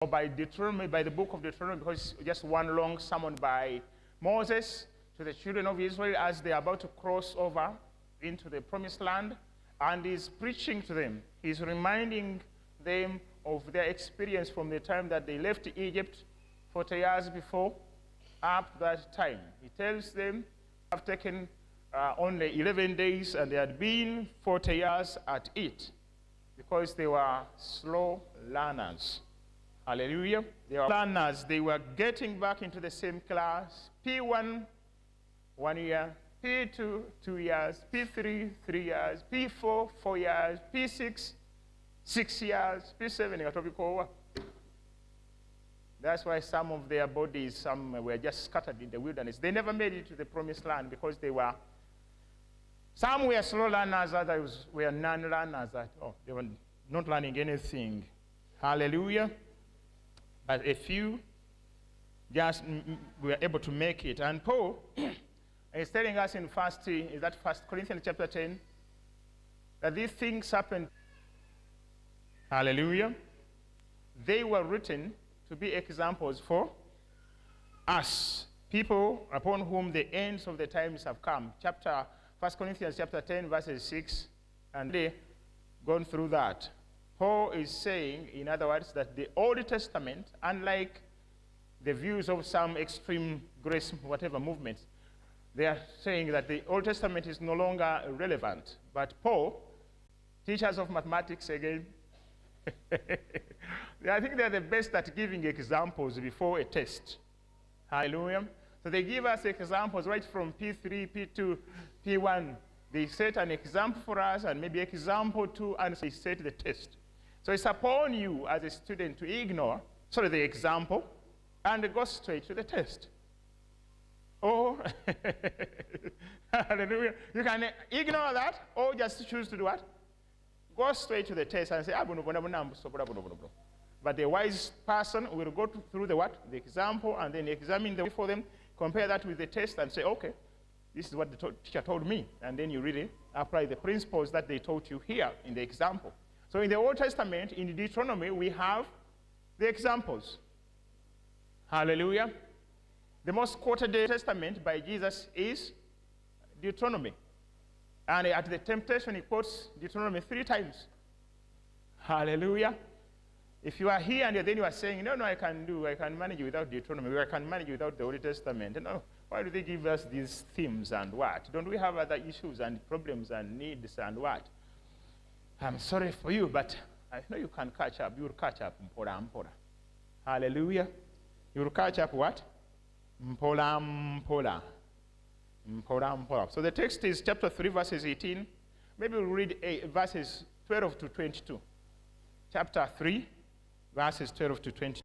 or by Deuteronomy, by the book of Deuteronomy, because it's just one long sermon by Moses to the children of Israel as they are about to cross over into the promised land, and he's preaching to them. He's reminding them of their experience from the time that they left Egypt 40 years before up to that time. He tells them have taken only 11 days and they had been 40 years at it because they were slow learners. Hallelujah. They were learners. They were getting back into the same class. P1, 1 year. P2, 2 years. P3, 3 years. P4, 4 years. P6, 6 years. P7, that's why some of their bodies, some were just scattered in the wilderness. They never made it to the promised land because some were slow learners, others were non-learners. They were not learning anything. Hallelujah. But a few just were able to make it. And Paul is telling us in 1 Corinthians chapter 10 that these things happened. Hallelujah. They were written to be examples for us, people upon whom the ends of the times have come. 1 Corinthians chapter 10, verses 6, and they gone through that. Paul is saying, in other words, that the Old Testament, unlike the views of some extreme grace, whatever movements, they are saying that the Old Testament is no longer relevant. But Paul, teachers of mathematics again, I think they're the best at giving examples before a test. Hallelujah. So they give us examples right from P3, P2, P1. They set an example for us and maybe example 2, and they set the test. So it's upon you as a student to ignore the example and go straight to the test. Or, hallelujah, you can ignore that or just choose to do what? Go straight to the test and say, but the wise person will go through the what? The example, and then examine the way for them, compare that with the test and say, okay, this is what the teacher told me. And then you really apply the principles that they taught you here in the example. So in the Old Testament, in Deuteronomy, we have the examples. Hallelujah. The most quoted Testament by Jesus is Deuteronomy. And at the temptation, he quotes Deuteronomy 3 times. Hallelujah. If you are here and then you are saying, no, I can manage without Deuteronomy, or I can manage without the Old Testament. No, why do they give us these themes and what? Don't we have other issues and problems and needs and what? I'm sorry for you, but I know you can catch up. You'll catch up. Mpora, mpora. Hallelujah. You'll catch up what? Mpora, mpora. So the text is chapter 3, verses 18. Maybe we'll read verses 12 to 22. Chapter 3, verses 12 to 22.